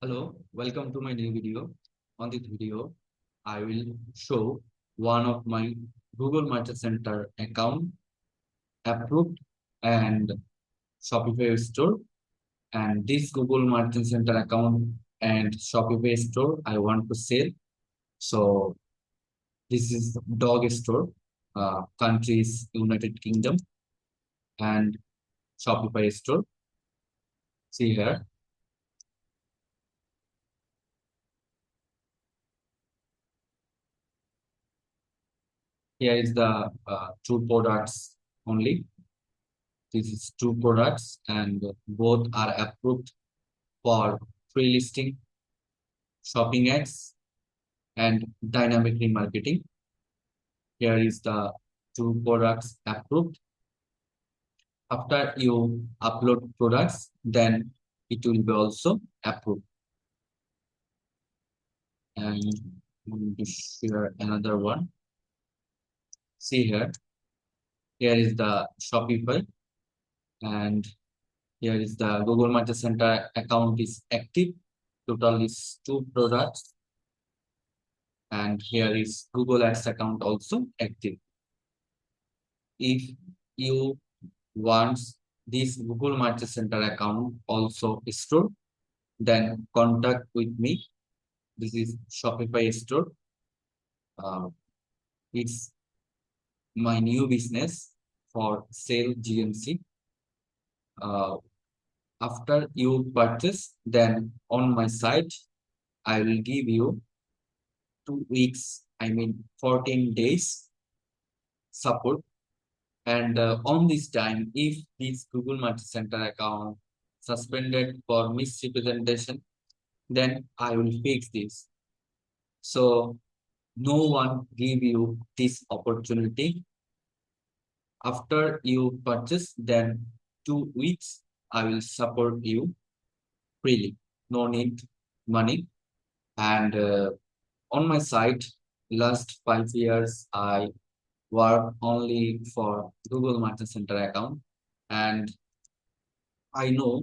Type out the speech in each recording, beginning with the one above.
Hello, welcome to my new video. On this video, I will show one of my Google Merchant Center account approved and Shopify store. And this Google Merchant Center account and Shopify store I want to sell. So this is dog store, countries United Kingdom and Shopify store. See here. Here is the two products only. This is two products and both are approved for free listing, shopping ads, and dynamic remarketing. Here is the two products approved. After you upload products, then it will be also approved. And I'm going to share another one. See here. Here is the Shopify, and here is the Google Merchant Center account is active. Total is two products, and here is Google Ads account also active. If you want this Google Merchant Center account also store, then contact with me. This is Shopify store. It's my new business for sale GMC. After you purchase, then on my site, I will give you 2 weeks, 14 days support. And on this time, if this Google Merchant Center account suspended for misrepresentation, then I will fix this. So no one give you this opportunity. After you purchase, then 2 weeks, I will support you freely. No need money. And on my site, last 5 years, I work only for Google Merchant Center account. And I know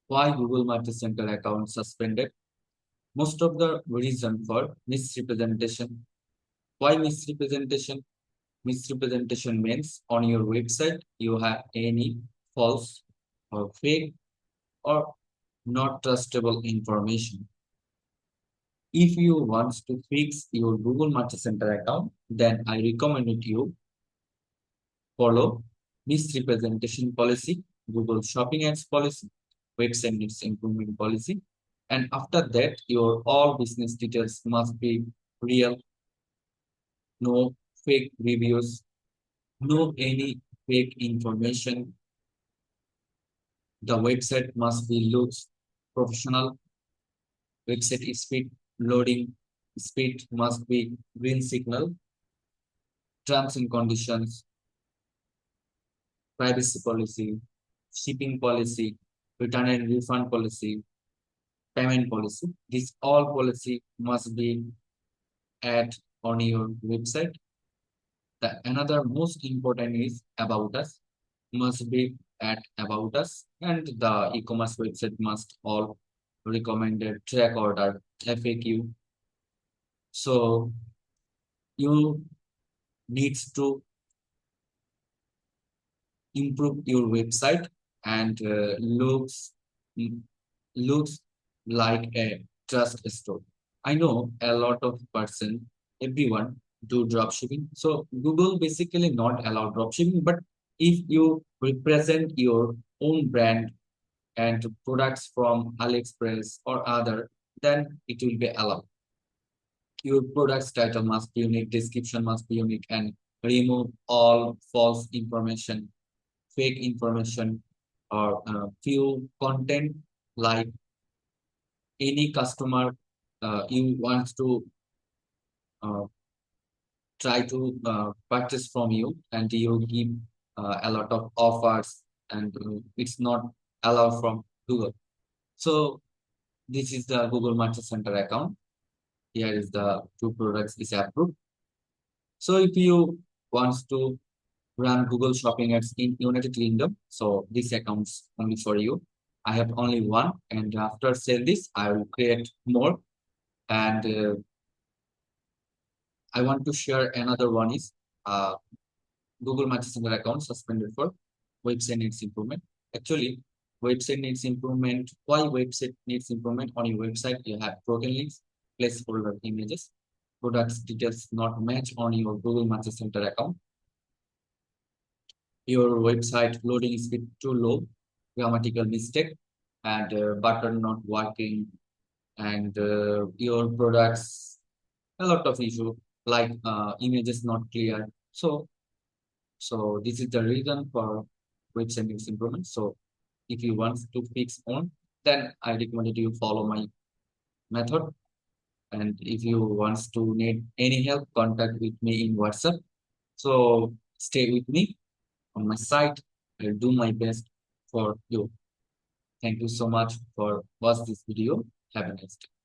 why Google Merchant Center account suspended. Most of the reason for misrepresentation. Why misrepresentation? Misrepresentation means on your website you have any false or fake or not trustable information. If you want to fix your Google Merchant Center account, then I recommend you follow misrepresentation policy, Google Shopping Ads policy, website needs improvement policy, and after that your all business details must be real, no fake reviews, no any fake information. The website must be looks professional. Website speed loading speed must be green signal. Terms and conditions, privacy policy, shipping policy, return and refund policy, payment policy. This all policy must be add on your website. The another most important is about us must be at about us, and the e-commerce website must all recommended track order FAQ. So you needs to improve your website and looks like a trust store. I know a lot of person, everyone do dropshipping. So Google basically not allow dropshipping, but if you represent your own brand and products from AliExpress or other, then it will be allowed. Your product's title must be unique, description must be unique, and remove all false information, fake information, or few content like any customer you want to uh, try to purchase from you and you give a lot of offers and it's not allowed from Google. So this is the Google Merchant Center account. Here is the two products is approved. So if you want to run Google Shopping ads in United Kingdom, so this account's only for you. I have only one, and after sell this, I will create more. And I want to share another one is uh, Google My Messenger account suspended for website needs improvement. Actually, website needs improvement. Why website needs improvement? On your website, you have broken links, placeholder images, products details not match on your Google My Center account. Your website loading speed too low, grammatical mistake, and button not working, and your products a lot of issue like images not clear. So this is the reason for website needs improvement. So if you want to fix on, then I recommend you follow my method. And if you want to need any help, contact with me in WhatsApp. So stay with me on my site. I'll do my best for you. Thank you so much for watch this video. Have a nice day.